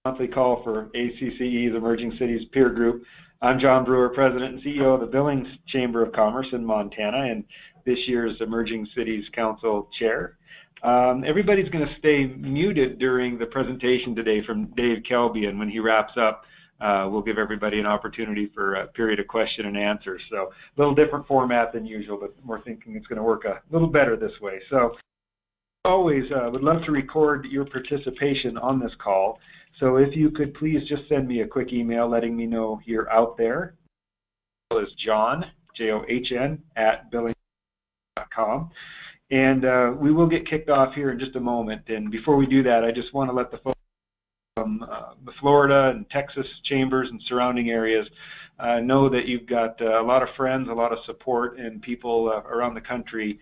Monthly call for ACCE's Emerging Cities Peer Group. I'm John Brewer, President and CEO of the Billings Chamber of Commerce in Montana, and this year's Emerging Cities Council Chair. Everybody's going to stay muted during the presentation today from Dave Kilby, and when he wraps up, we'll give everybody an opportunity for a period of question and answer. So a little different format than usual, but we're thinking it's going to work a little better this way. So always would love to record your participation on this call. So if you could please just send me a quick email letting me know you're out there. It's John, John, @billings.com. And we will get kicked off here in just a moment. And before we do that, I just want to let the folks from the Florida and Texas chambers and surrounding areas know that you've got a lot of friends, a lot of support, and people around the country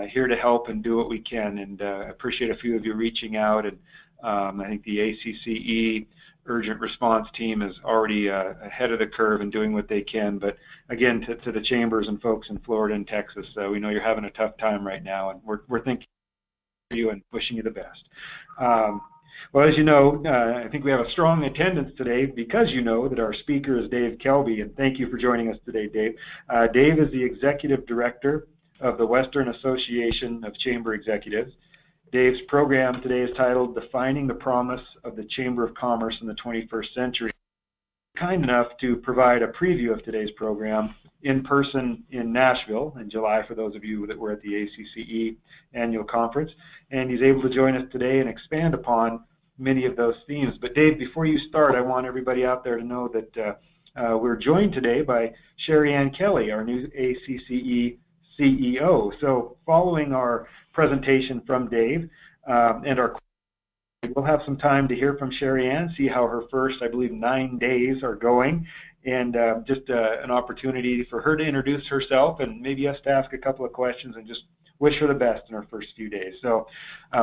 here to help and do what we can. And I appreciate a few of you reaching out. And I think the ACCE urgent response team is already ahead of the curve and doing what they can. But again, to the chambers and folks in Florida and Texas, we know you're having a tough time right now, and we're thinking of you and wishing you the best. Well, as you know, I think we have a strong attendance today because you know that our speaker is Dave Kilby, and thank you for joining us today, Dave. Dave is the Executive Director of the Western Association of Chamber Executives. Dave's program today is titled Defining the Promise of the Chamber of Commerce in the 21st Century. Kind enough to provide a preview of today's program in person in Nashville in July for those of you that were at the ACCE annual conference. And he's able to join us today and expand upon many of those themes. But Dave, before you start, I want everybody out there to know that we're joined today by Sherry Ann Kelly, our new ACCE CEO. So following our presentation from Dave we'll have some time to hear from Sherry Ann, see how her first, I believe, 9 days are going, and just an opportunity for her to introduce herself and maybe us to ask a couple of questions and just wish her the best in her first few days. So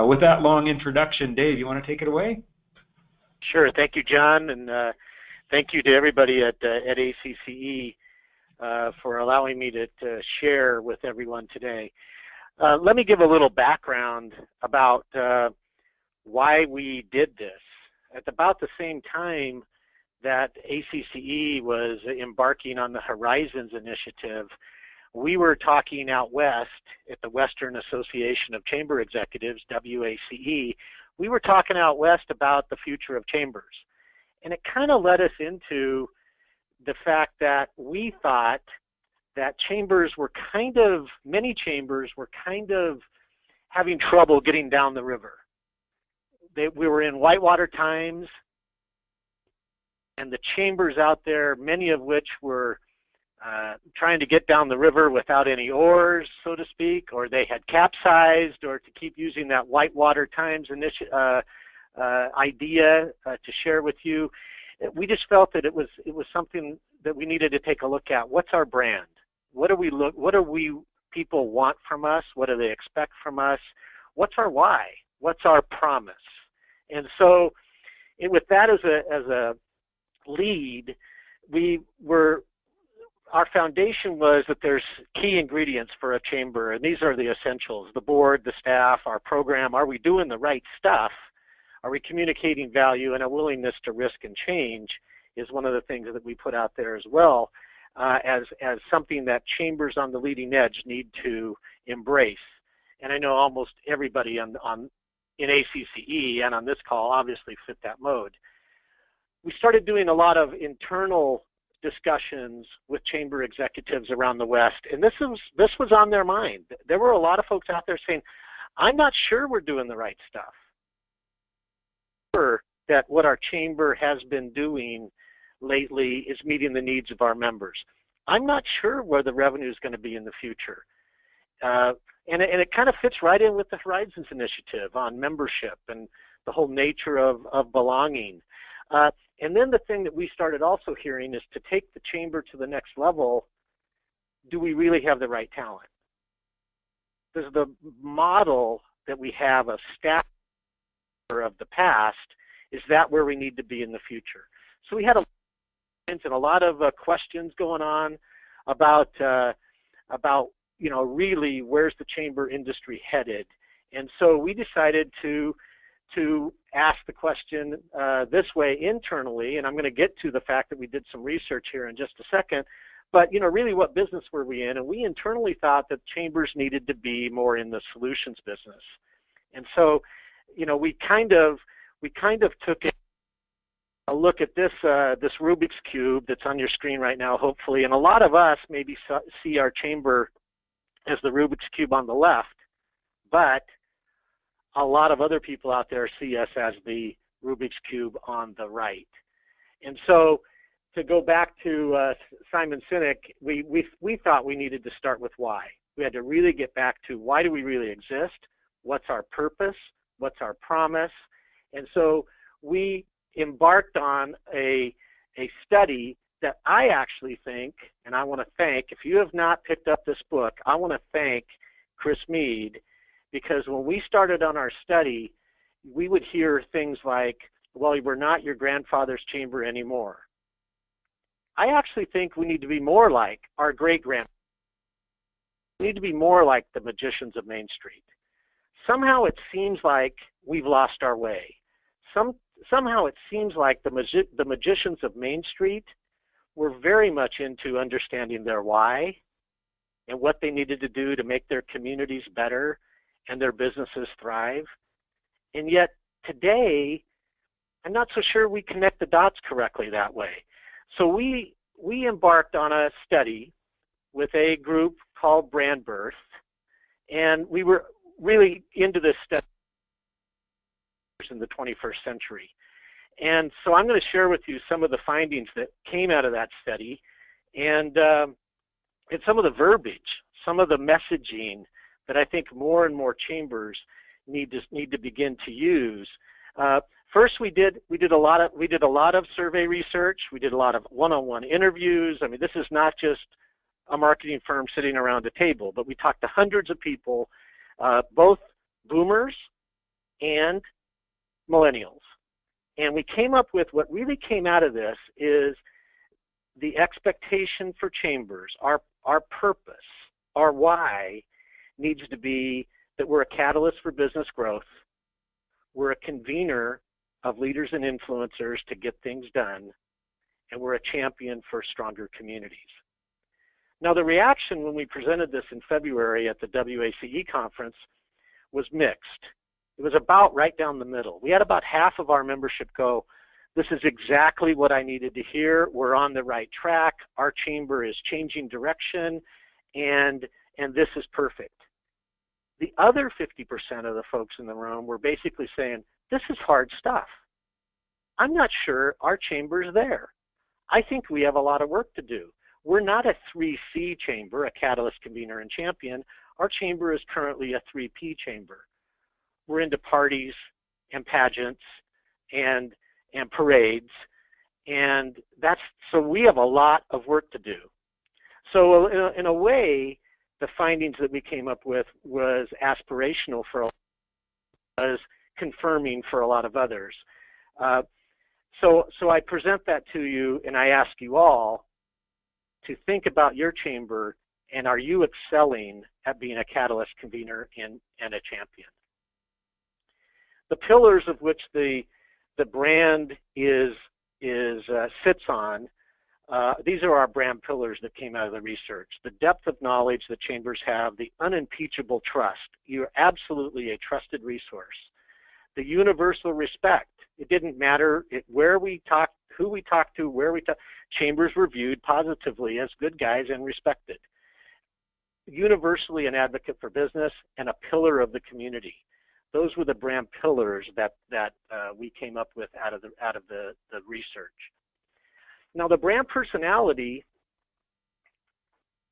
with that long introduction, Dave, you want to take it away? Sure. Thank you, John, and thank you to everybody at ACCE for allowing me to share with everyone today. Let me give a little background about why we did this. At about the same time that ACCE was embarking on the Horizons Initiative, we were talking out west at the Western Association of Chamber Executives, WACE. We were talking out west about the future of chambers. And it kind of led us into the fact that we thought that many chambers were kind of having trouble getting down the river. We were in whitewater times, and the chambers out there, many of which were trying to get down the river without any oars, so to speak, or they had capsized, or to keep using that whitewater times idea to share with you. We just felt that it was something that we needed to take a look at. What's our brand? What do we people want from us? What do they expect from us? What's our why? What's our promise? And so, with that as a lead, our foundation was that there's key ingredients for a chamber, and these are the essentials: the board, the staff, our program. Are we doing the right stuff? Are we communicating value? And a willingness to risk and change is one of the things that we put out there as well, as something that chambers on the leading edge need to embrace. And I know almost everybody in ACCE and on this call obviously fit that mode. We started doing a lot of internal discussions with chamber executives around the West, and this was on their mind. There were a lot of folks out there saying, I'm not sure we're doing the right stuff. That what our chamber has been doing lately is meeting the needs of our members. I'm not sure where the revenue is going to be in the future. And it kind of fits right in with the Horizons Initiative on membership and the whole nature of belonging. And then the thing that we started also hearing is to take the chamber to the next level, do we really have the right talent? Does the model that we have of staff of the past, is that where we need to be in the future? So we had a lot of questions going on about really where's the chamber industry headed. And so we decided to to ask the question this way internally, and I'm going to get to the fact that we did some research here in just a second, but really what business were we in? And we internally thought that chambers needed to be more in the solutions business. And so, we kind of took a look at this this Rubik's Cube that's on your screen right now, hopefully, and a lot of us maybe see our chamber as the Rubik's Cube on the left, but a lot of other people out there see us as the Rubik's Cube on the right. And so, to go back to Simon Sinek, we thought we needed to start with why. We had to really get back to why do we really exist? What's our purpose? What's our promise? And so we embarked on a study that I actually think, and I want to thank, if you have not picked up this book, I want to thank Chris Mead, because when we started on our study, we would hear things like, well, we're not your grandfather's chamber anymore. I actually think we need to be more like our great-grandparents. We need to be more like the magicians of Main Street. Somehow it seems like we've lost our way. Somehow it seems like the magicians of Main Street were very much into understanding their why and what they needed to do to make their communities better and their businesses thrive. And yet today, I'm not so sure we connect the dots correctly that way. So we embarked on a study with a group called Brand Birth, and we were really into this study in the 21st century. And so I'm going to share with you some of the findings that came out of that study, and some of the verbiage, some of the messaging that I think more and more chambers need to begin to use. First, we did a lot of survey research. We did a lot of one-on-one interviews. I mean, this is not just a marketing firm sitting around a table, but we talked to hundreds of people, both boomers and millennials. And we came up with what really came out of this is the expectation for chambers, our purpose, our why needs to be that we're a catalyst for business growth. We're a convener of leaders and influencers to get things done, and we're a champion for stronger communities. Now, the reaction when we presented this in February at the WACE conference was mixed. It was about right down the middle. We had about half of our membership go, this is exactly what I needed to hear. We're on the right track. Our chamber is changing direction, and this is perfect. The other 50% of the folks in the room were basically saying, this is hard stuff. I'm not sure our chamber's there. I think we have a lot of work to do. We're not a 3C chamber, a catalyst, convener, and champion. Our chamber is currently a 3P chamber. We're into parties and pageants and parades, and so we have a lot of work to do. So in a way, the findings that we came up with was aspirational for a was confirming for a lot of others. So I present that to you, and I ask you all to think about your chamber, and are you excelling at being a catalyst, convener, and a champion? The pillars of which the brand sits on, these are our brand pillars that came out of the research. The depth of knowledge that chambers have, the unimpeachable trust. You're absolutely a trusted resource. The universal respect. It didn't matter where we talked, who we talked to, where we talked. Chambers were viewed positively as good guys and respected. Universally an advocate for business and a pillar of the community. Those were the brand pillars that we came up with out of the research. Now, the brand personality,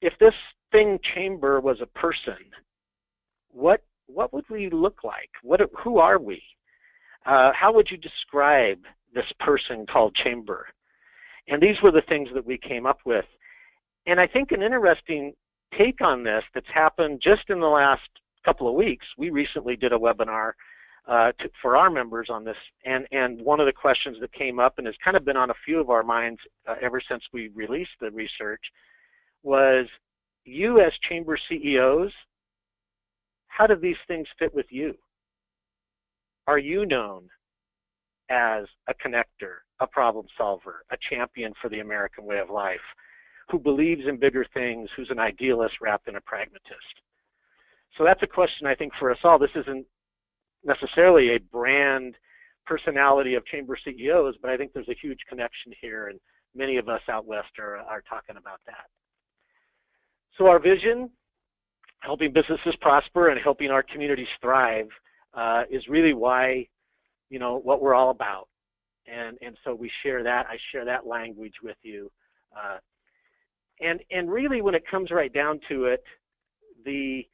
if this thing chamber was a person, what would we look like? Who are we? How would you describe this person called chamber? And these were the things that we came up with. And I think an interesting take on this that's happened just in the last couple of weeks, we recently did a webinar for our members on this, and one of the questions that came up and has kind of been on a few of our minds ever since we released the research was, you as chamber CEOs, how do these things fit with you? Are you known as a connector, a problem solver, a champion for the American way of life, who believes in bigger things, who's an idealist wrapped in a pragmatist? So that's a question I think for us all. This isn't necessarily a brand personality of chamber CEOs, but I think there's a huge connection here, and many of us out west are talking about that. So our vision, helping businesses prosper and helping our communities thrive, is really why, what we're all about. And so we share that. I share that language with you. And really, when it comes right down to it, the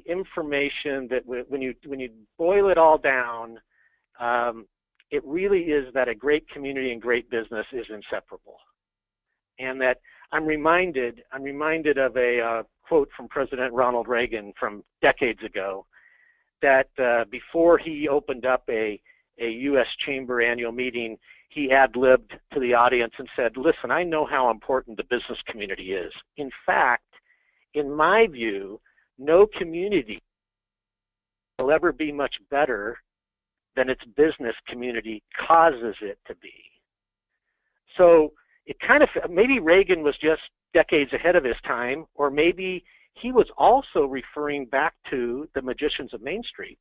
information that when you boil it all down, it really is that a great community and great business is inseparable. And that I'm reminded of a quote from President Ronald Reagan from decades ago, that before he opened up a U.S. Chamber annual meeting, he ad-libbed to the audience and said, listen, I know how important the business community is. In fact, in my view, no community will ever be much better than its business community causes it to be. So it maybe Reagan was just decades ahead of his time, or maybe he was also referring back to the magicians of Main Street,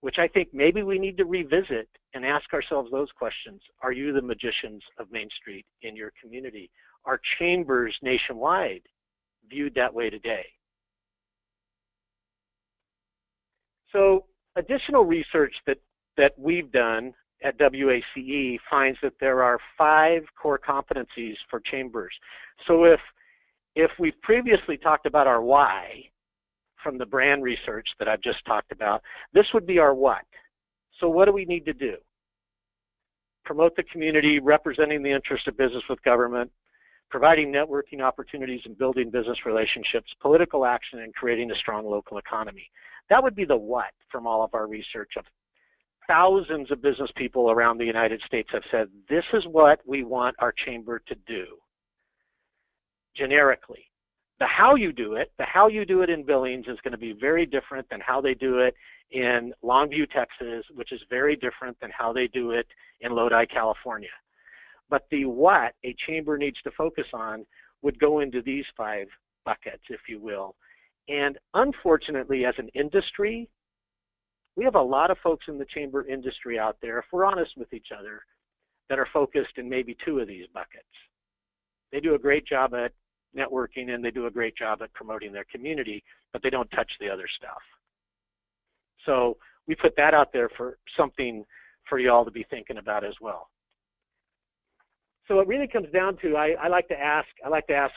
which I think maybe we need to revisit and ask ourselves those questions. Are you the magicians of Main Street in your community? Are chambers nationwide viewed that way today? So additional research that we've done at WACE finds that there are 5 core competencies for chambers. So if we've previously talked about our why from the brand research that I've just talked about, this would be our what. So what do we need to do? Promote the community, representing the interest of business with government, providing networking opportunities and building business relationships, political action, and creating a strong local economy. That would be the what from all of our research. Of thousands of business people around the United States have said, this is what we want our chamber to do, generically. The how you do it in Billings is going to be very different than how they do it in Longview, Texas, which is very different than how they do it in Lodi, California. But the what a chamber needs to focus on would go into these 5 buckets, if you will. And unfortunately, as an industry, we have a lot of folks in the chamber industry out there, if we're honest with each other, that are focused in maybe 2 of these buckets. They do a great job at networking and they do a great job at promoting their community, but they don't touch the other stuff. So we put that out there for something for you all to be thinking about as well. So it really comes down to, I like to ask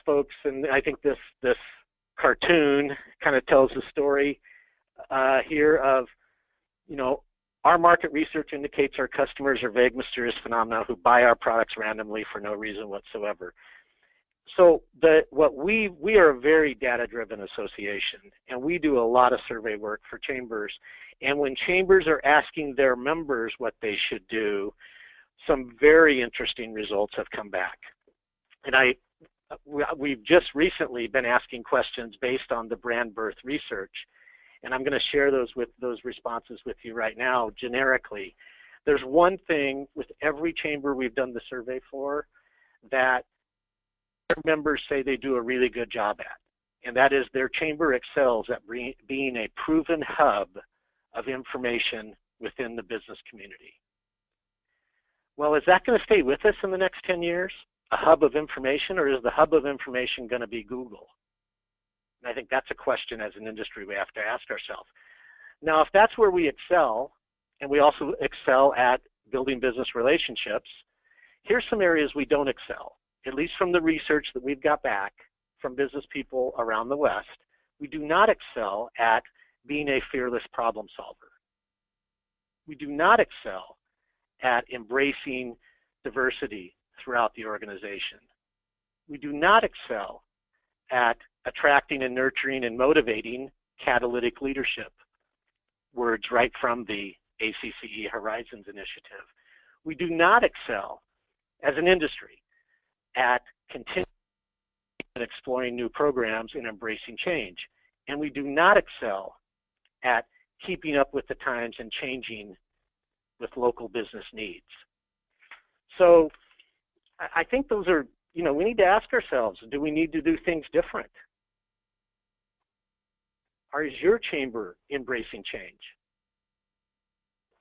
folks, and I think this cartoon kind of tells the story here of, our market research indicates our customers are vague, mysterious phenomena who buy our products randomly for no reason whatsoever. So we are a very data-driven association, and we do a lot of survey work for chambers. And when chambers are asking their members what they should do, some very interesting results have come back. And we've just recently been asking questions based on the brand birth research, and I'm going to share those responses with you right now generically. There's one thing with every chamber we've done the survey for that their members say they do a really good job at, and that is their chamber excels at being a proven hub of information within the business community. Well, is that going to stay with us in the next 10 years, a hub of information, or is the hub of information going to be Google? And I think that's a question as an industry we have to ask ourselves. Now, if that's where we excel, and we also excel at building business relationships, here's some areas we don't excel. At least from the research that we've got back from business people around the West, we do not excel at being a fearless problem solver. We do not excel at embracing diversity throughout the organization. We do not excel at attracting and nurturing and motivating catalytic leadership, words right from the ACCE Horizons Initiative. We do not excel as an industry at continuing and exploring new programs and embracing change. And we do not excel at keeping up with the times and changing with local business needs. So I think those are, we need to ask ourselves, do we need to do things different? Is your chamber embracing change?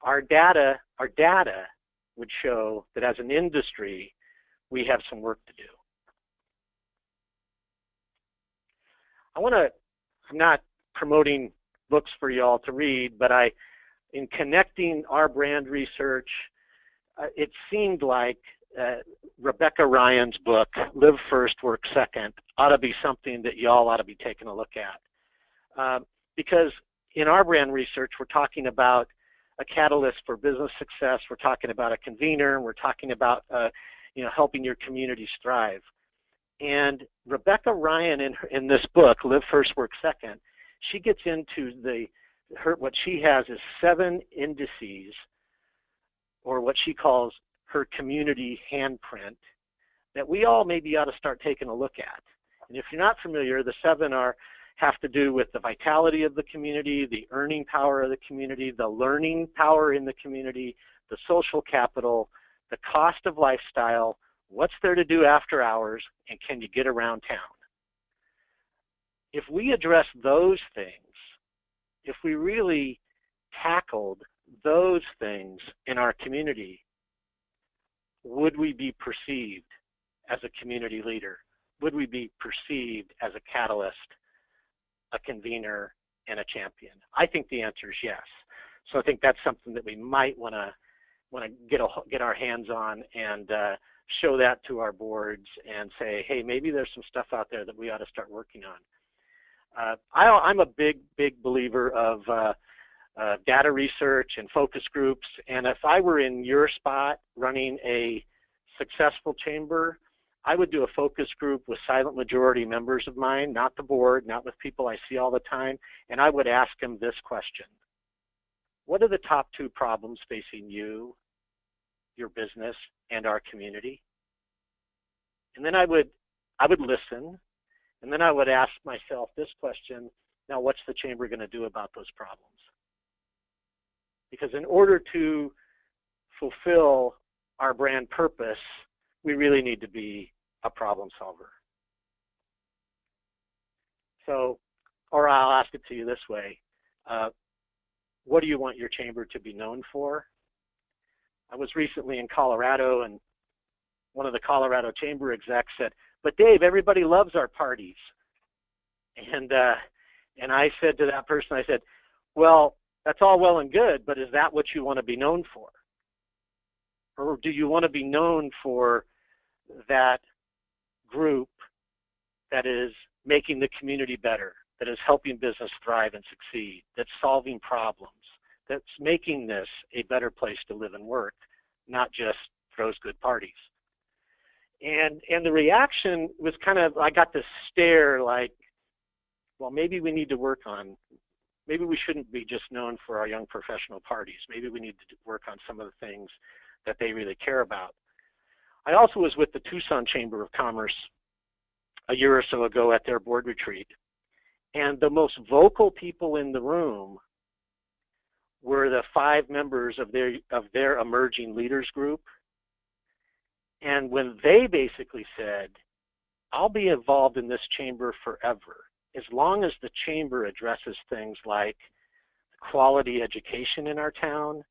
Our data would show that as an industry, we have some work to do. I'm not promoting books for y'all to read, but in connecting our brand research, it seemed like Rebecca Ryan's book, Live First, Work Second, ought to be something that y'all ought to be taking a look at. Because in our brand research, we're talking about a catalyst for business success, we're talking about a convener, we're talking about helping your communities thrive. And Rebecca Ryan in this book, Live First, Work Second, she gets into what she has is 7 indices, or what she calls her community handprint, that we all maybe ought to start taking a look at. And if you're not familiar, the 7 have to do with the vitality of the community, the earning power of the community, the learning power in the community, the social capital, the cost of lifestyle, what's there to do after hours, and can you get around town? If we address those things, if we really tackled those things in our community, would we be perceived as a community leader? Would we be perceived as a catalyst, a convener, and a champion? I think the answer is yes. So I think that's something that we might want to get our hands on and show that to our boards and say, hey, maybe there's some stuff out there that we ought to start working on. I'm a big believer of data research and focus groups, and if I were in your spot running a successful chamber, I would do a focus group with silent majority members of mine, not the board, not with people I see all the time, and I would ask them this question: what are the top 2 problems facing you, your business, and our community? And then I would listen, and then I would ask myself this question: now what's the chamber going to do about those problems? Because in order to fulfill our brand purpose, we really need to be a problem solver. So, or I'll ask it to you this way. What do you want your chamber to be known for? I was recently in Colorado, and one of the Colorado chamber execs said, but Dave, everybody loves our parties. And I said to that person, I said, well, that's all well and good, but is that what you want to be known for? Or do you want to be known for that group that is making the community better, that is helping business thrive and succeed, that's solving problems, that's making this a better place to live and work, not just throws good parties? And the reaction was kind of, I got this stare like, well, maybe we need to work on, maybe we shouldn't be just known for our young professional parties. Maybe we need to work on some of the things that they really care about. I also was with the Tucson Chamber of Commerce a year or so ago at their board retreat. And the most vocal people in the room were the 5 members of their emerging leaders group. And when they basically said, I'll be involved in this chamber forever, as long as the chamber addresses things like quality education in our town,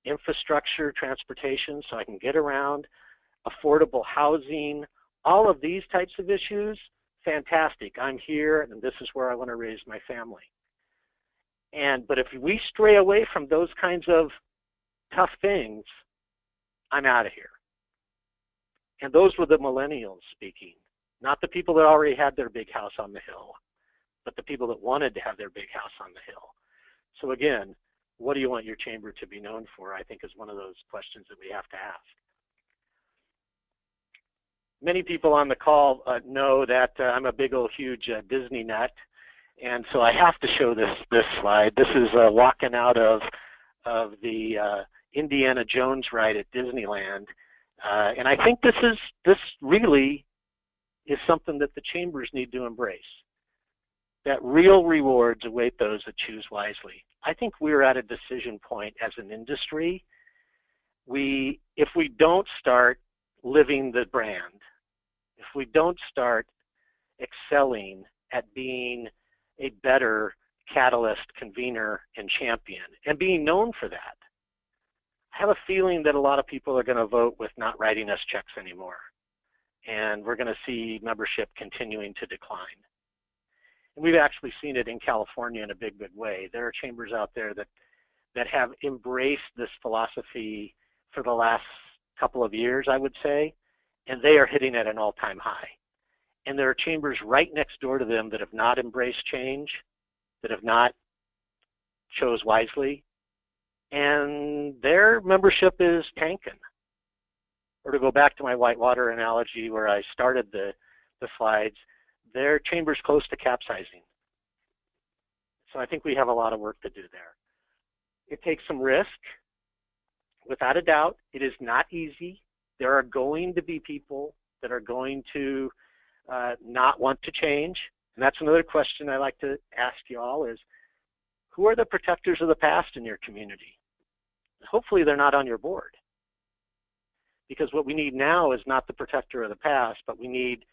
infrastructure, transportation, so I can get around, affordable housing, all of these types of issues, fantastic. I'm here, and this is where I want to raise my family. But if we stray away from those kinds of tough things, I'm out of here. And those were the millennials speaking, not the people that already had their big house on the hill, but the people that wanted to have their big house on the hill. So again, what do you want your chamber to be known for, I think, is one of those questions that we have to ask. Many people on the call know that I'm a big old huge Disney nut, and so I have to show this slide. This is walking out of the Indiana Jones ride at Disneyland, and I think this really is something that the chambers need to embrace. That real rewards await those that choose wisely. I think we're at a decision point as an industry. If we don't start living the brand, if we don't start excelling at being a better catalyst, convener, and champion, and being known for that, I have a feeling that a lot of people are going to vote with not writing us checks anymore. And we're going to see membership continuing to decline. And we've actually seen it in California in a big, big way. There are chambers out there that have embraced this philosophy for the last couple of years, I would say, and they are hitting at an all-time high. And there are chambers right next door to them that have not embraced change, that have not chose wisely, and their membership is tanking. Or to go back to my whitewater analogy where I started the slides, their chamber's close to capsizing. So I think we have a lot of work to do there. It takes some risk. Without a doubt, it is not easy. There are going to be people that are going to not want to change. And that's another question I like to ask you all is, who are the protectors of the past in your community? Hopefully they're not on your board. Because what we need now is not the protector of the past, but we need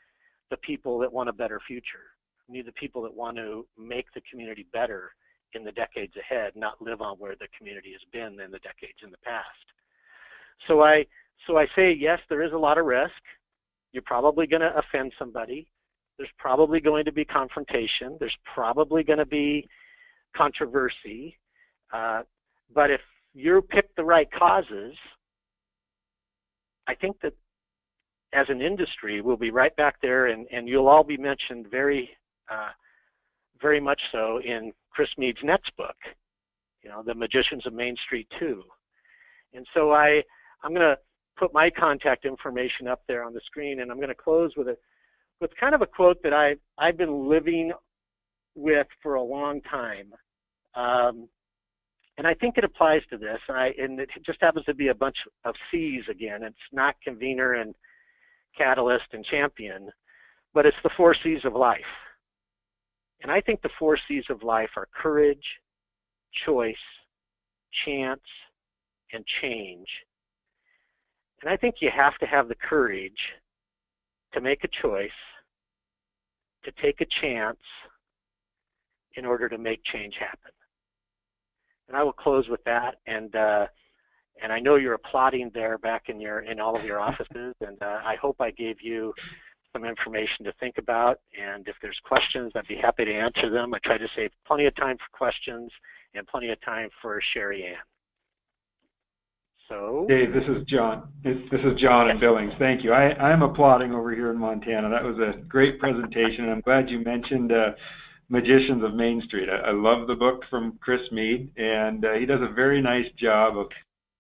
the people that want a better future. We need the people that want to make the community better in the decades ahead, not live on where the community has been in the decades in the past. So I say, yes, there is a lot of risk. You're probably going to offend somebody. There's probably going to be confrontation. There's probably going to be controversy. But if you pick the right causes, I think that as an industry, we'll be right back there, and you'll all be mentioned very much so in Chris Mead's next book, The Magicians of Main Street 2. And so I'm going to put my contact information up there on the screen, and I'm going to close with kind of a quote that I've been living with for a long time. And I think it applies to this, and it just happens to be a bunch of C's again. It's not convener and catalyst and champion, but it's the 4 C's of life. And I think the 4 C's of life are courage, choice, chance, and change. And I think you have to have the courage to make a choice, to take a chance in order to make change happen. And I will close with that. And I know you're applauding there back in all of your offices. And I hope I gave you some information to think about. And if there's questions, I'd be happy to answer them. I try to save plenty of time for questions and plenty of time for Sherry Ann. So, Dave, this is John. This is John in Billings. Thank you. I'm applauding over here in Montana. That was a great presentation, and I'm glad you mentioned Magicians of Main Street. I love the book from Chris Mead, and he does a very nice job of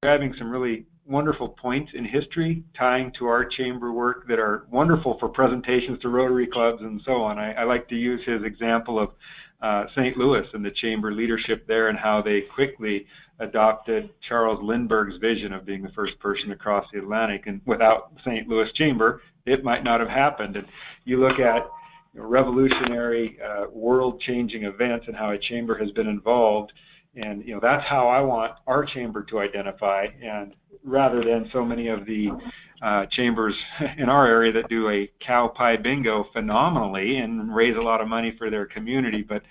grabbing some really wonderful points in history, tying to our chamber work that are wonderful for presentations to Rotary clubs and so on. I like to use his example of St. Louis and the chamber leadership there and how they quickly adopted Charles Lindbergh's vision of being the first person across the Atlantic. And without the St. Louis Chamber, it might not have happened. And you look at revolutionary, world-changing events and how a chamber has been involved, and that's how I want our chamber to identify. And rather than so many of the chambers in our area that do a cow pie bingo phenomenally and raise a lot of money for their community, but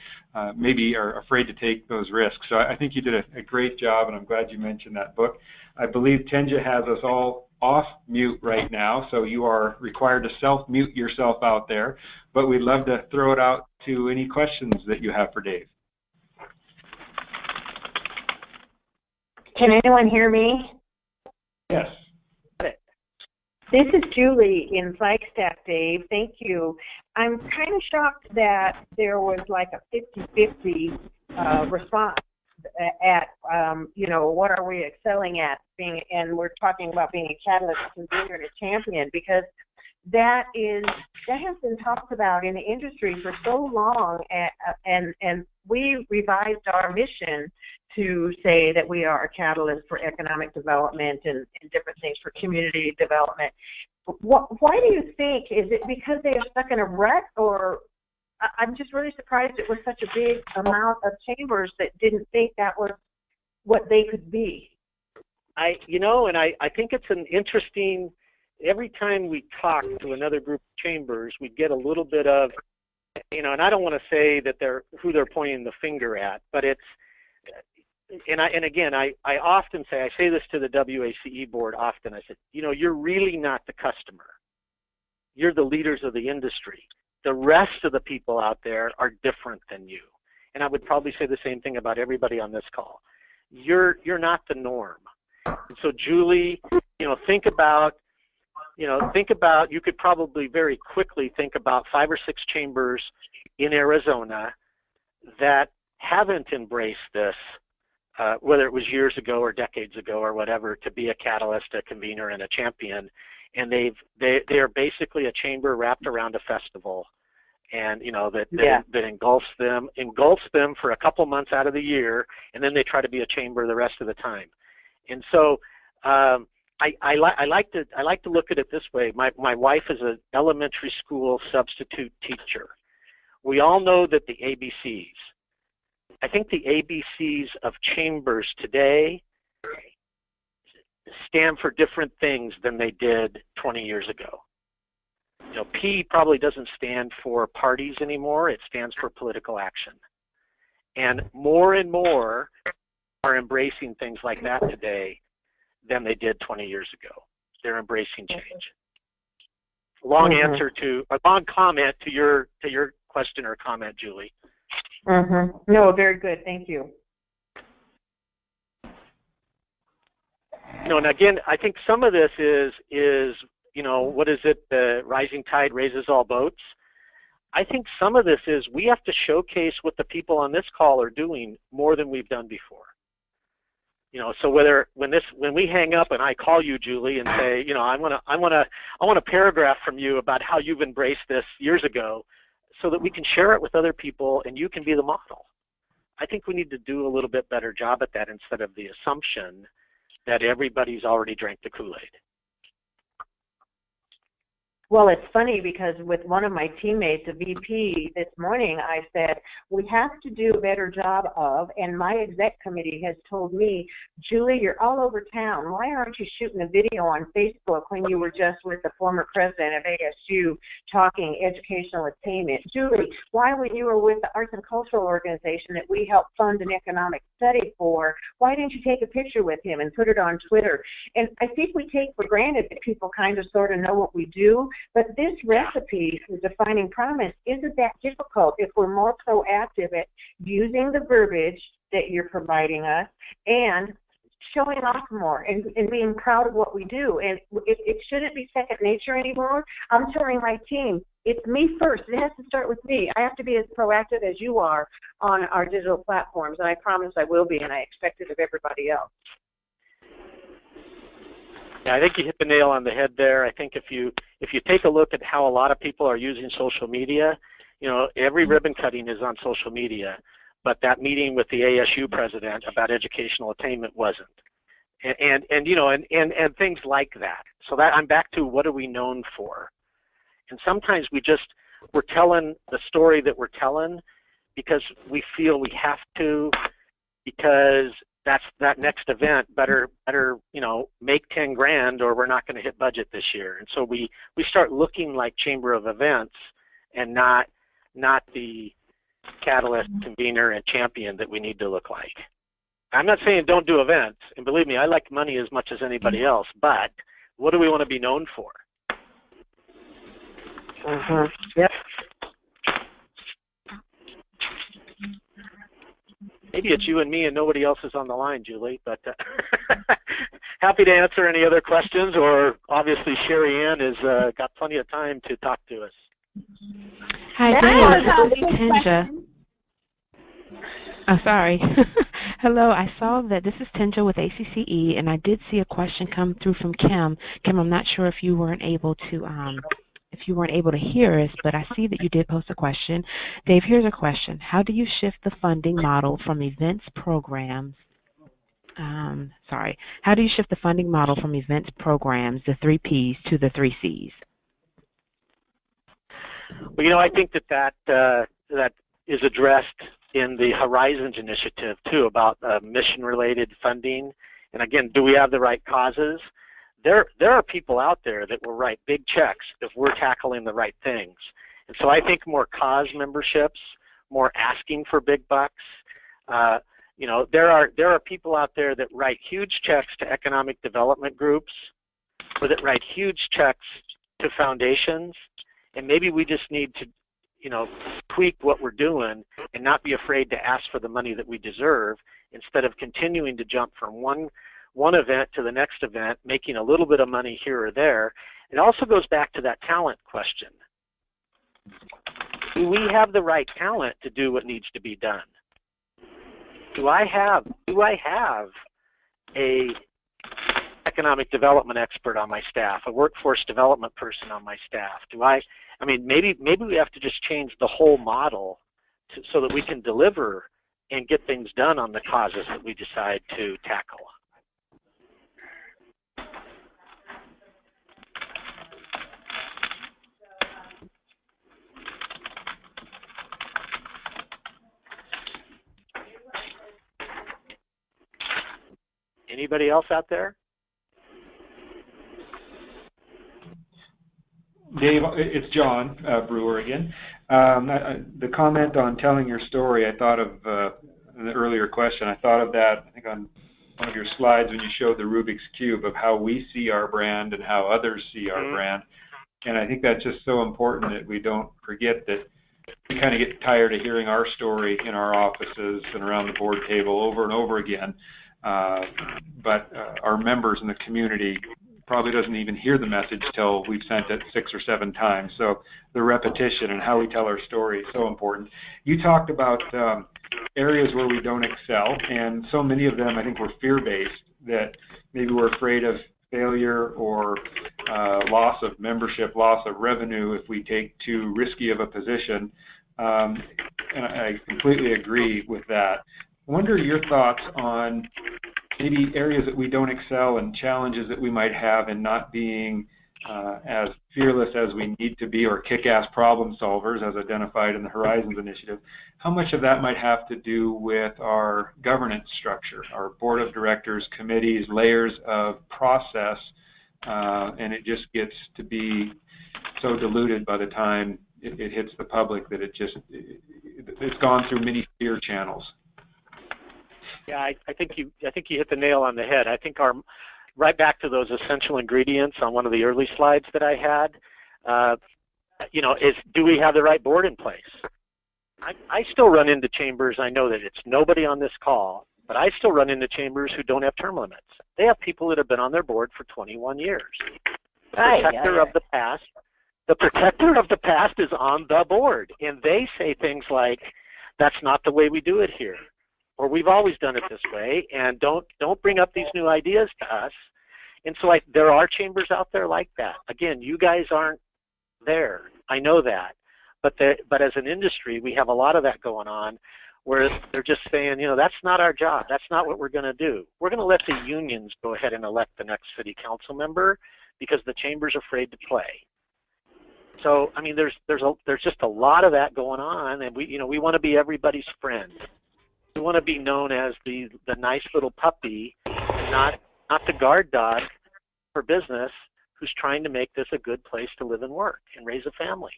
maybe are afraid to take those risks. So I think you did a great job, and I'm glad you mentioned that book. I believe Tenja has us all off mute right now, so you are required to self-mute yourself out there, but we'd love to throw it out to any questions that you have for Dave. Can anyone hear me? Yes. This is Julie in Flagstaff, Dave. Thank you. I'm kind of shocked that there was like a 50-50 response at, what are we excelling at being, and we're talking about being a catalyst, convener, and a champion, because that has been talked about in the industry for so long, and we revised our mission to say that we are a catalyst for economic development and different things for community development. Why do you think? Is it because they are stuck in a rut, or I'm just really surprised it was such a big amount of chambers that didn't think that was what they could be. I think it's an interesting, every time we talk to another group of chambers, we get a little bit of, and I don't want to say that who they're pointing the finger at, but it's, and again, I often say, I say this to the WACE board often, I said, you're really not the customer. You're the leaders of the industry. The rest of the people out there are different than you. And I would probably say the same thing about everybody on this call. You're not the norm. And so Julie, think about, you could probably very quickly think about 5 or 6 chambers in Arizona that haven't embraced this, whether it was years ago or decades ago or whatever, to be a catalyst, a convener, and a champion. And they are basically a chamber wrapped around a festival, and that engulfs them for a couple months out of the year, and then they try to be a chamber the rest of the time. And so I like to look at it this way. My wife is an elementary school substitute teacher. We all know that the ABCs. I think the ABCs of chambers today stand for different things than they did 20 years ago. P probably doesn't stand for parties anymore. It stands for political action. And more are embracing things like that today than they did 20 years ago. They're embracing change. A long comment to your question or comment, Julie. No, very good. Thank you. And again, I think some of this is what is it? The rising tide raises all boats. I think some of this is we have to showcase what the people on this call are doing more than we've done before. So when we hang up and I call you, Julie, and say, I want a paragraph from you about how you've embraced this years ago, so that we can share it with other people and you can be the model. I think we need to do a little bit better job at that instead of the assumption that everybody's already drank the Kool-Aid. Well, it's funny because with one of my teammates, a VP, this morning, I said, we have to do a better job of, and my exec committee has told me, Julie, you're all over town. Why aren't you shooting a video on Facebook when you were just with the former president of ASU talking educational attainment? Julie, why when you were with the Arts and Cultural Organization that we helped fund an economic study for, why didn't you take a picture with him and put it on Twitter? And I think we take for granted that people kind of sort of know what we do. But this recipe for defining promise isn't that difficult if we're more proactive at using the verbiage that you're providing us and showing off more and being proud of what we do. And it shouldn't be second nature anymore. I'm telling my team, it's me first. It has to start with me. I have to be as proactive as you are on our digital platforms, and I promise I will be, and I expect it of everybody else. Yeah, I think you hit the nail on the head there. I think if you take a look at how a lot of people are using social media, every ribbon cutting is on social media, but that meeting with the ASU president about educational attainment wasn't, and things like that. So that I'm back to what are we known for, and sometimes we're telling the story that we're telling because we feel we have to, because that next event better make 10 grand or we're not going to hit budget this year. And so we start looking like Chamber of Events and not the catalyst, convener, and champion that we need to look like. I'm not saying don't do events, and believe me, I like money as much as anybody else, but what do we want to be known for? Yep. Maybe it's you and me and nobody else is on the line, Julie, but happy to answer any other questions, or obviously Sherry Ann has got plenty of time to talk to us. Hi, this is Tenja. Oh, sorry. Hello, I saw that this is Tenja with ACCE, and I did see a question come through from Kim. Kim, I'm not sure if you weren't able to hear us, but I see that you did post a question. Dave, here's a question. How do you shift the funding model from events programs? How do you shift the funding model from events programs, the 3 Ps, to the 3 Cs? Well, I think that is addressed in the Horizons initiative too, about mission-related funding. And again, do we have the right causes? There are people out there that will write big checks if we're tackling the right things. And so I think more cause memberships, more asking for big bucks. There are people out there that write huge checks to economic development groups, or that write huge checks to foundations, and maybe we just need to tweak what we're doing and not be afraid to ask for the money that we deserve, instead of continuing to jump from one event to the next event, making a little bit of money here or there. It also goes back to that talent question. Do we have the right talent to do what needs to be done? Do I have a economic development expert on my staff, a workforce development person on my staff? Maybe we have to just change the whole model so that we can deliver and get things done on the causes that we decide to tackle. Anybody else out there? Dave, it's John Brewer again. The comment on telling your story, I thought of the earlier question. I thought of that, I think, on one of your slides when you showed the Rubik's Cube of how we see our brand and how others see our brand. And I think that's just so important that we don't forget that we kind of get tired of hearing our story in our offices and around the board table over and over again. But our members in the community probably doesn't even hear the message till we've sent it 6 or 7 times. So the repetition and how we tell our story is so important. You talked about areas where we don't excel, and so many of them I think were fear-based, that maybe we're afraid of failure or loss of membership, loss of revenue if we take too risky of a position. And I completely agree with that. I wonder your thoughts on maybe areas that we don't excel and challenges that we might have in not being as fearless as we need to be, or kick-ass problem solvers as identified in the Horizons Initiative. How much of that might have to do with our governance structure, our board of directors, committees, layers of process, and it just gets to be so diluted by the time it hits the public that it's gone through many fear channels. Yeah, I think you hit the nail on the head. I think right back to those essential ingredients on one of the early slides that I had, is do we have the right board in place? I still run into chambers. I know that it's nobody on this call, but I still run into chambers who don't have term limits. They have people that have been on their board for 21 years. The protector of the past is on the board, and they say things like, "That's not the way we do it here," or "We've always done it this way, and don't bring up these new ideas to us." And so there are chambers out there like that. Again, you guys aren't there. I know that. But as an industry, we have a lot of that going on, where they're just saying, that's not our job. That's not what we're going to do. We're going to let the unions go ahead and elect the next city council member because the chamber's afraid to play. So, there's just a lot of that going on, and we want to be everybody's friend. We want to be known as the nice little puppy, not the guard dog for business who's trying to make this a good place to live and work and raise a family.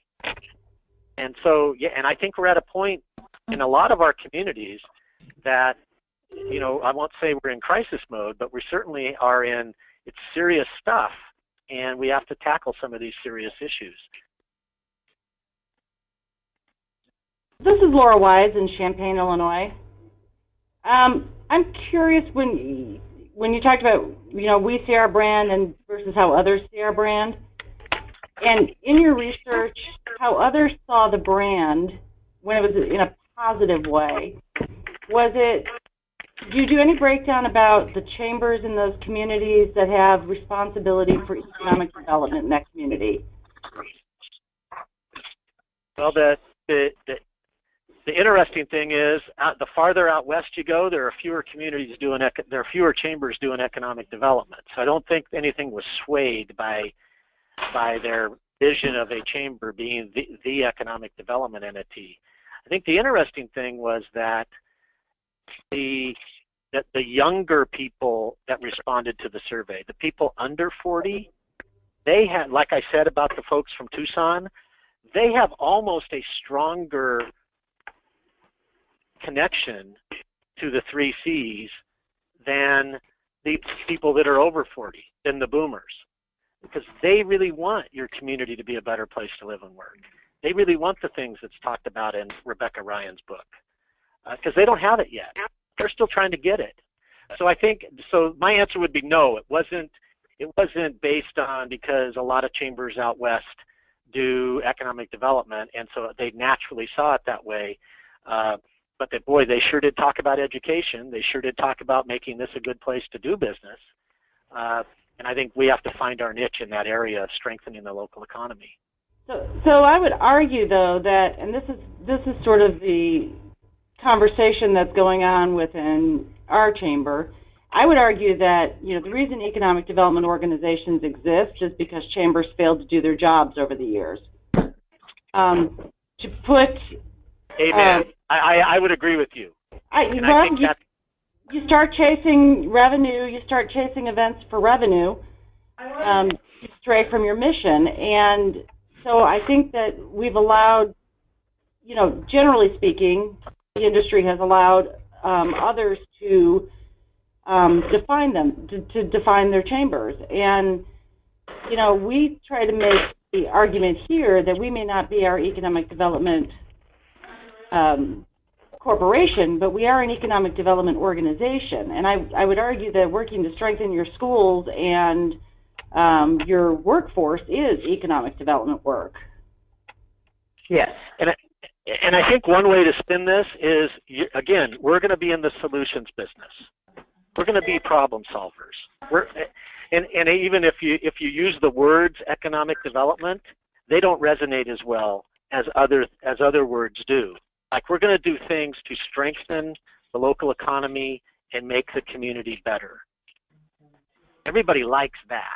And so, and I think we're at a point in a lot of our communities that, I won't say we're in crisis mode, but we certainly are it's serious stuff, and we have to tackle some of these serious issues. This is Laura Wise in Champaign, Illinois. I'm curious, when you talked about, we see our brand and versus how others see our brand, and in your research, how others saw the brand when it was in a positive way, did you do any breakdown about the chambers in those communities that have responsibility for economic development in that community? Well, the interesting thing is, the farther out west you go, there are fewer fewer chambers doing economic development. So I don't think anything was swayed by their vision of a chamber being the economic development entity. I think the interesting thing was that the younger people that responded to the survey, the people under 40, they had, like I said about the folks from Tucson, they have almost a stronger connection to the 3 C's than the people that are over 40, than the boomers. Because they really want your community to be a better place to live and work. They really want the things that's talked about in Rebecca Ryan's book. Because they don't have it yet. They're still trying to get it. So I think, so my answer would be no, it wasn't based on because a lot of chambers out west do economic development, and so they naturally saw it that way. But that, boy, they sure did talk about education. They sure did talk about making this a good place to do business. And I think we have to find our niche in that area of strengthening the local economy. So I would argue, though, that, and this is sort of the conversation that's going on within our chamber, I would argue that, you know, the reason economic development organizations exist is because chambers failed to do their jobs over the years. Amen. I would agree with you. I think you start chasing revenue, you start chasing events for revenue, you stray from your mission. And so I think that we've allowed, you know, generally speaking, the industry has allowed others to define them, to define their chambers. And, you know, we try to make the argument here that we may not be our economic development corporation, but we are an economic development organization. And I would argue that working to strengthen your schools and your workforce is economic development work. Yes. And I think one way to spin this is, again, we're going to be in the solutions business. We're going to be problem solvers. And even if you use the words economic development, they don't resonate as well as other words do. Like, we're going to do things to strengthen the local economy and make the community better. Everybody likes that.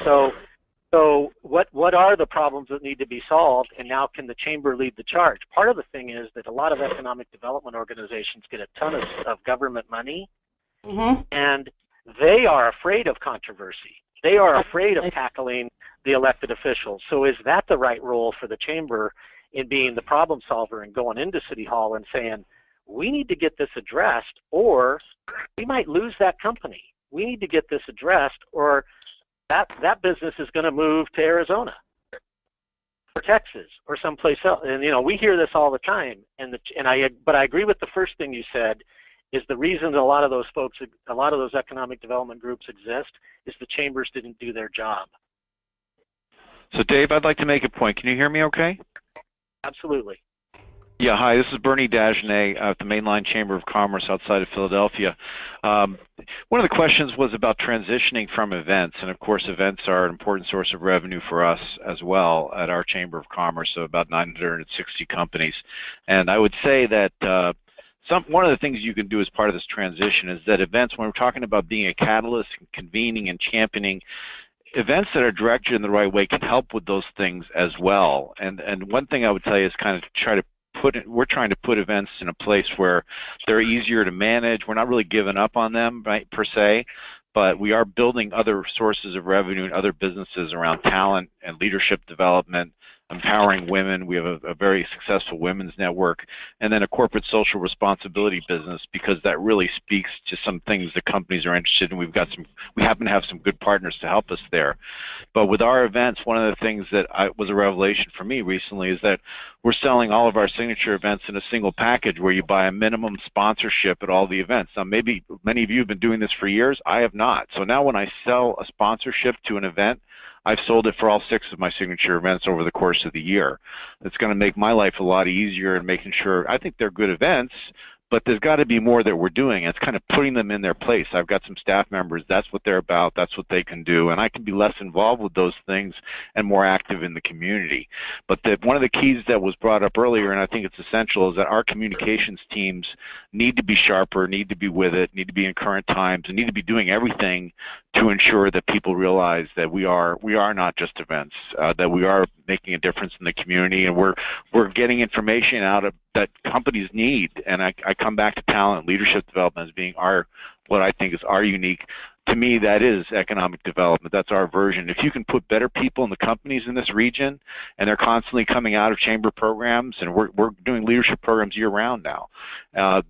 So what are the problems that need to be solved, and now can the chamber lead the charge? Part of the thing is that a lot of economic development organizations get a ton of government money, and they are afraid of controversy. They are afraid of tackling the elected officials. So is that the right role for the chamber in being the problem solver and going into City Hall and saying, we need to get this addressed, or we might lose that company. We need to get this addressed, or that business is going to move to Arizona or Texas or someplace else. And, you know, we hear this all the time. But I agree with the first thing you said, is the reason that a lot of those economic development groups exist is the chambers didn't do their job. So, Dave, I'd like to make a point. Can you hear me okay? Absolutely. Yeah, hi, this is Bernie Dagenet at the Mainline Chamber of Commerce outside of Philadelphia. One of the questions was about transitioning from events, and of course events are an important source of revenue for us as well at our Chamber of Commerce, so about 960 companies. And I would say that one of the things you can do as part of this transition is that events, when we're talking about being a catalyst and convening and championing, events that are directed in the right way can help with those things as well. And one thing I would tell you is kind of we're trying to put events in a place where they're easier to manage. We're not really giving up on them, right, per se, but we are building other sources of revenue and other businesses around talent and leadership development, empowering women. We have a very successful women's network, and then a corporate social responsibility business, because that really speaks to some things that companies are interested in. We happen to have some good partners to help us there. But with our events, one of the things that was a revelation for me recently is that we're selling all of our signature events in a single package where you buy a minimum sponsorship at all the events. Now, maybe many of you have been doing this for years. I have not. So now when I sell a sponsorship to an event, I've sold it for all 6 of my signature events over the course of the year. It's going to make my life a lot easier and making sure, I think they're good events, but there's got to be more that we're doing. It's kind of putting them in their place. I've got some staff members, that's what they're about, that's what they can do, and I can be less involved with those things and more active in the community. But one of the keys that was brought up earlier, and I think it's essential, is that our communications teams need to be sharper, need to be with it, need to be in current times, and need to be doing everything to ensure that people realize that we are not just events, that we are making a difference in the community, and we're getting information out of that companies need. And I come back to talent leadership development as being what I think is our unique. To me, that is economic development. That's our version. If you can put better people in the companies in this region, and they're constantly coming out of chamber programs, and we're doing leadership programs year-round now,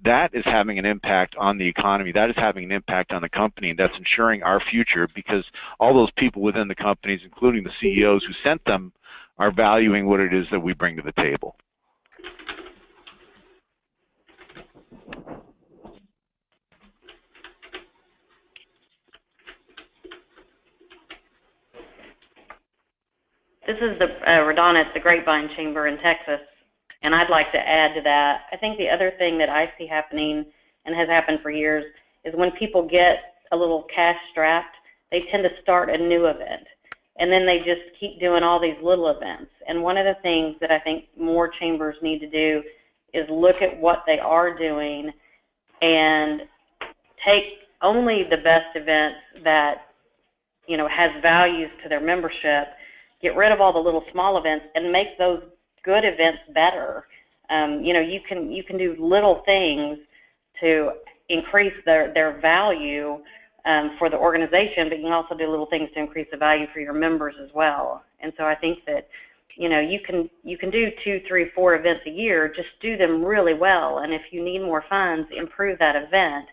that is having an impact on the economy. That is having an impact on the company, and that's ensuring our future, because all those people within the companies, including the CEOs who sent them, are valuing what it is that we bring to the table. This is Radonna at the Grapevine Chamber in Texas, and I'd like to add to that. I think the other thing that I see happening, and has happened for years, is when people get a little cash strapped, they tend to start a new event, and then they just keep doing all these little events. And one of the things that I think more chambers need to do is look at what they are doing and take only the best events that, you know, has values to their membership, get rid of all the little small events, and make those good events better. You know, you can do little things to increase their value for the organization, but you can also do little things to increase the value for your members as well. And so I think that, you know, you can do 2, 3, 4 events a year. Just do them really well, and if you need more funds, improve that event.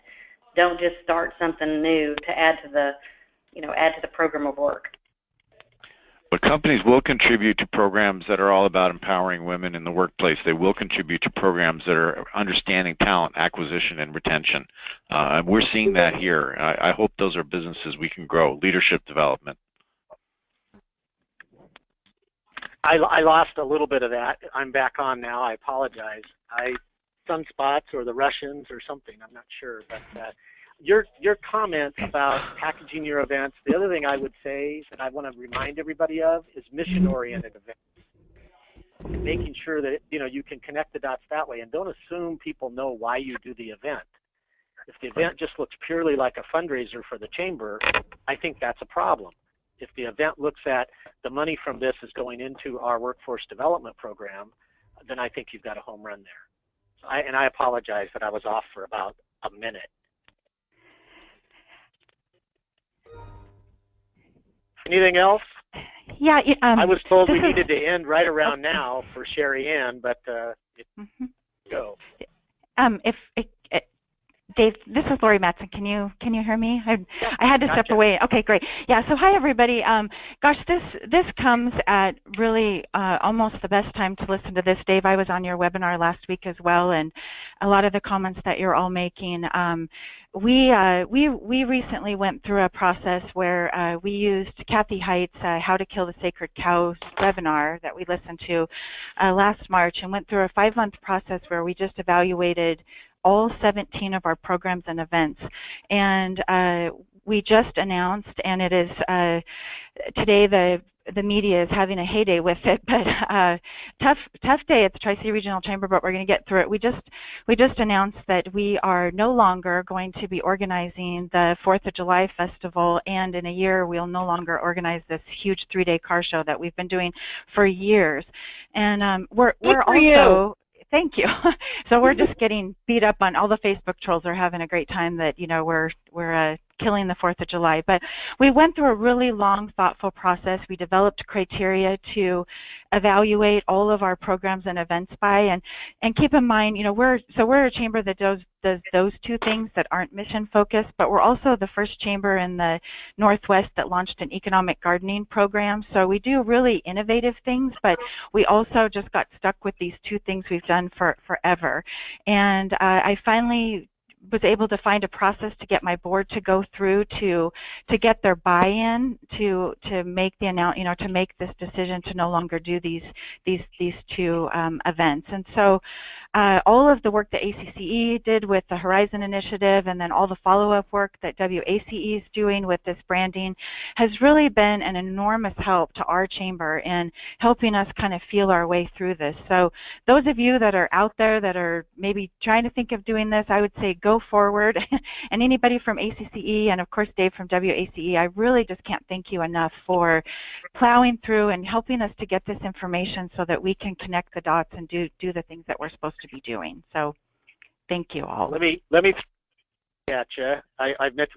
Don't just start something new to add to the program of work. But companies will contribute to programs that are all about empowering women in the workplace. They will contribute to programs that are understanding talent acquisition and retention. And we're seeing that here. I hope those are businesses we can grow. Leadership development. I lost a little bit of that. I'm back on now. I apologize. Sunspots or the Russians or something. I'm not sure. But your comments about packaging your events, the other thing I would say that I want to remind everybody of is mission-oriented events. Making sure that, you know, you can connect the dots that way, and don't assume people know why you do the event. If the event just looks purely like a fundraiser for the chamber, I think that's a problem. If the event looks at the money from this is going into our workforce development program, then I think you've got a home run there. So I apologize that I was off for about a minute. Anything else? Yeah. I was told we needed to end right around now for Sherry Ann, but go. Dave, this is Laurie Matson. Can you hear me? I had to step away. Okay, great. Yeah. So hi everybody. Gosh, this comes at really almost the best time to listen to this. Dave, I was on your webinar last week as well, and a lot of the comments that you're all making. We recently went through a process where we used Kathy Height's How to Kill the Sacred Cow webinar that we listened to last March, and went through a 5-month process where we just evaluated all 17 of our programs and events. And we just announced, and it is today the media is having a heyday with it, but tough day at the Tri-City Regional Chamber, but we're going to get through it. We just announced that we are no longer going to be organizing the 4th of July Festival, and in a year we'll no longer organize this huge 3-day car show that we've been doing for years. And we're also... Thank you. So we're just getting beat up on. All the Facebook trolls are having a great time that, you know, we're killing the 4th of July. But we went through a really long, thoughtful process. We developed criteria to evaluate all of our programs and events by, and keep in mind, you know, we're a chamber that does those two things that aren't mission focused, but we're also the first chamber in the Northwest that launched an economic gardening program. So we do really innovative things, but we also just got stuck with these two things we've done forever. And I finally was able to find a process to get my board to go through to get their buy-in to make the to make this decision to no longer do these two events. And so all of the work that ACCE did with the Horizon Initiative, and then all the follow-up work that WACE is doing with this branding, has really been an enormous help to our chamber in helping us kind of feel our way through this. So those of you that are out there that are maybe trying to think of doing this, I would say go go forward. And anybody from ACCE and, of course, Dave from WACE, I really just can't thank you enough for plowing through and helping us to get this information so that we can connect the dots and do the things that we're supposed to be doing. So thank you all. Let me at you.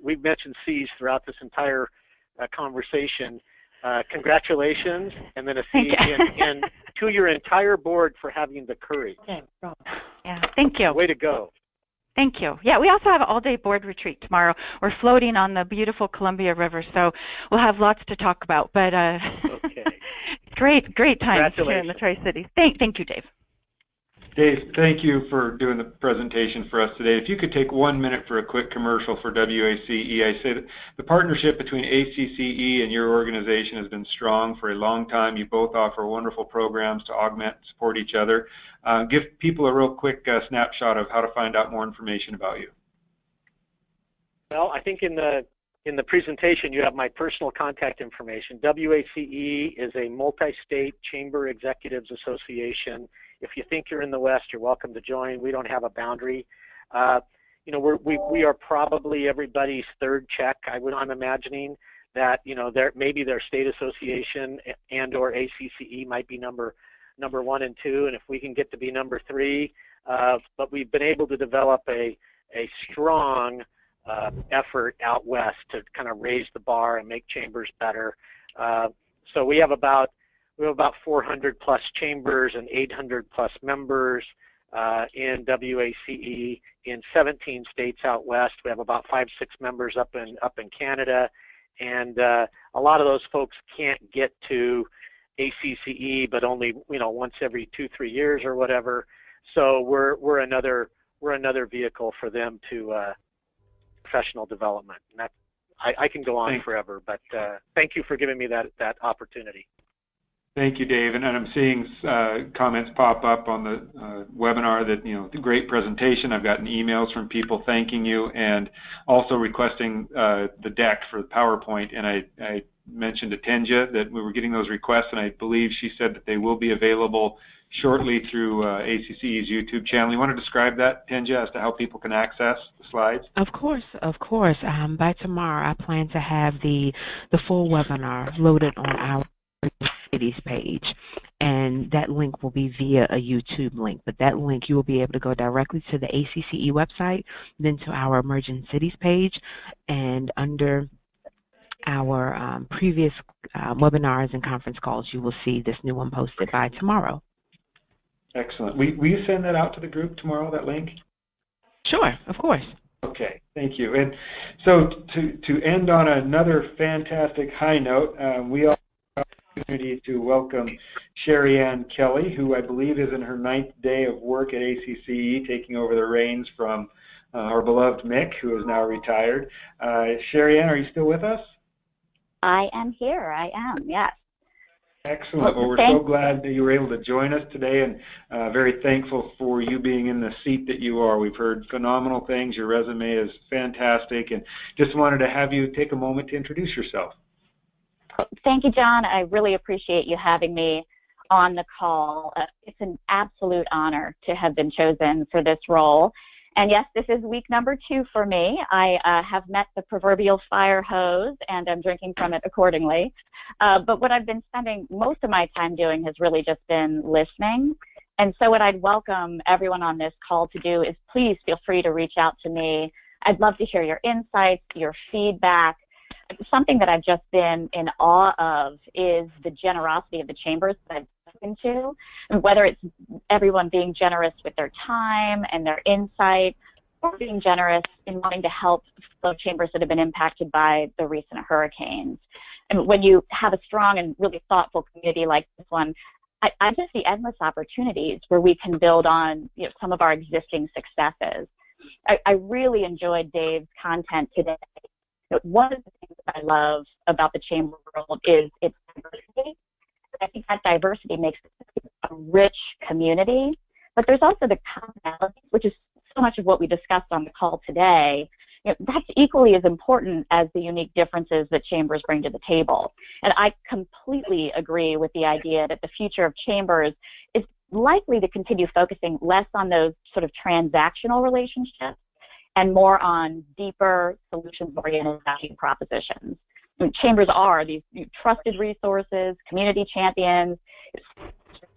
We've mentioned C's throughout this entire conversation. Congratulations, and then a C and to your entire board for having the courage. Yeah, thank you. Way to go. Thank you. Yeah, we also have an all-day board retreat tomorrow. We're floating on the beautiful Columbia River, so we'll have lots to talk about. But okay. great time here in the Tri-Cities. Thank you, Dave. Dave, thank you for doing the presentation for us today. If you could take 1 minute for a quick commercial for WACE, I say that the partnership between ACCE and your organization has been strong for a long time. You both offer wonderful programs to augment and support each other. Give people a real quick snapshot of how to find out more information about you. Well, I think in the presentation you have my personal contact information. WACE is a multi-state chamber executives association. If you think you're in the West, you're welcome to join. We don't have a boundary. You know, we are probably everybody's third check. I'm imagining that, you know, maybe their state association and/or ACCE might be number 1 and 2, and if we can get to be number 3, but we've been able to develop a strong effort out west to kind of raise the bar and make chambers better. So we have about 400 plus chambers and 800 plus members in WACE in 17 states out west. We have about 5-6 members up in Canada, and a lot of those folks can't get to ACCE, but only, you know, once every 2-3 years or whatever. So we're another vehicle for them to professional development. And that I can go on forever, but thank you for giving me that opportunity. Thank you, Dave. And I'm seeing comments pop up on the webinar that, you know, great presentation. I've gotten emails from people thanking you and also requesting the deck for the PowerPoint. And I mentioned to Tenja that we were getting those requests, and I believe she said that they will be available shortly through ACCE's YouTube channel. You want to describe that, Tenja, as to how people can access the slides? Of course. By tomorrow, I plan to have the full webinar loaded on our Cities page, and that link will be via a YouTube link. But that link, you will be able to go directly to the ACCE website, then to our Emerging Cities page, and under our previous webinars and conference calls, you will see this new one posted by tomorrow. Excellent. Will you send that out to the group tomorrow, that link? Sure, of course. Okay, thank you. And so to end on another fantastic high note, we all have the opportunity to welcome Sherry Ann Kelly, who I believe is in her 9th day of work at ACCE, taking over the reins from our beloved Mick, who is now retired. Sherry Ann, are you still with us? I am here. I am, yes. Excellent. Well, we're so glad that you were able to join us today, and very thankful for you being in the seat that you are. We've heard phenomenal things. Your resume is fantastic, and just wanted to have you take a moment to introduce yourself. Thank you, John. I really appreciate you having me on the call. It's an absolute honor to have been chosen for this role. And yes, this is week number 2 for me. I have met the proverbial fire hose, and I'm drinking from it accordingly. But what I've been spending most of my time doing has really just been listening. And so what I'd welcome everyone on this call to do is please feel free to reach out to me. I'd love to hear your insights, your feedback. Something that I've just been in awe of is the generosity of the chambers that I've spoken to, and whether it's everyone being generous with their time and their insight, or being generous in wanting to help those chambers that have been impacted by the recent hurricanes. And when you have a strong and really thoughtful community like this one, I just see endless opportunities where we can build on, you know, some of our existing successes. I really enjoyed Dave's content today. One of the things that I love about the chamber world is its diversity. I think that diversity makes it a rich community, but there's also the commonalities, which is so much of what we discussed on the call today. You know, that's equally as important as the unique differences that chambers bring to the table. And I completely agree with the idea that the future of chambers is likely to continue focusing less on those sort of transactional relationships and more on deeper solutions-oriented value propositions. I mean, chambers are these trusted resources, community champions,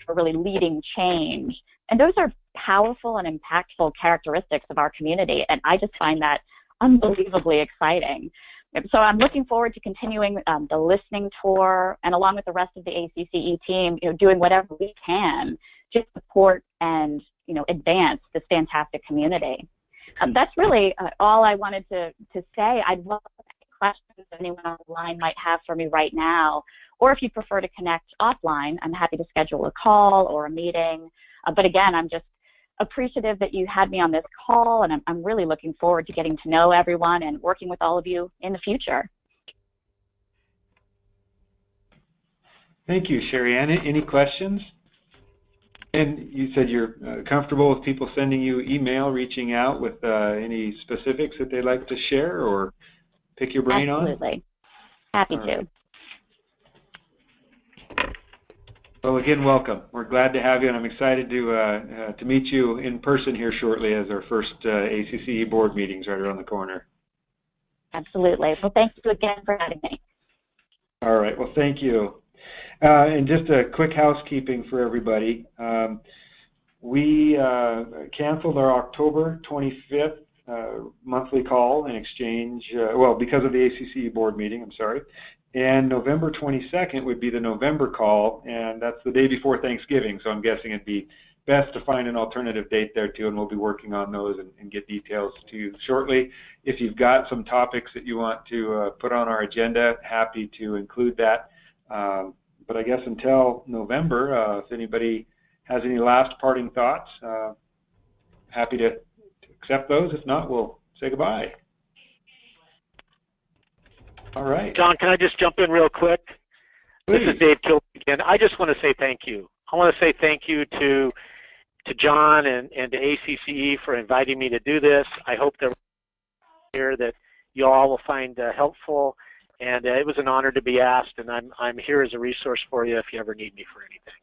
for really leading change. And those are powerful and impactful characteristics of our community, and I just find that unbelievably exciting. So I'm looking forward to continuing the listening tour, and along with the rest of the ACCE team, doing whatever we can to support and advance this fantastic community. That's really all I wanted to say. I'd love any questions anyone on the line might have for me right now, or if you prefer to connect offline, I'm happy to schedule a call or a meeting. But again, I'm just appreciative that you had me on this call, and I'm really looking forward to getting to know everyone and working with all of you in the future. Thank you, Sherry Ann. Any questions? And you said you're comfortable with people sending you email, reaching out with any specifics that they'd like to share or pick your brain on? Absolutely. Happy to. Well, again, welcome. We're glad to have you, and I'm excited to meet you in person here shortly as our first ACCE board meeting's right around the corner. Absolutely. Well, thank you again for having me. All right. Well, thank you. And just a quick housekeeping for everybody. We canceled our October 25th monthly call in exchange, well, because of the ACCE board meeting, I'm sorry. And November 22nd would be the November call, and that's the day before Thanksgiving, so I'm guessing it'd be best to find an alternative date there too, and we'll be working on those and get details to you shortly. If you've got some topics that you want to put on our agenda, happy to include that. But I guess until November, if anybody has any last parting thoughts, happy to accept those. If not, we'll say goodbye. All right. John, can I just jump in real quick? Please. This is Dave Kilby again. I just want to say thank you. I want to say thank you to John and to ACCE for inviting me to do this. I hope that here that you all will find helpful, and it was an honor to be asked, and I'm here as a resource for you if you ever need me for anything.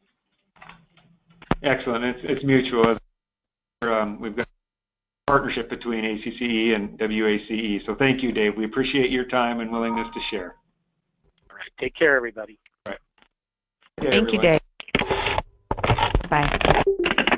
Excellent. It's mutual. We've got a partnership between ACCE and WACE. So thank you, Dave. We appreciate your time and willingness to share. All right. Take care, everybody. All right. Okay, Thank you, everyone. Dave. Bye.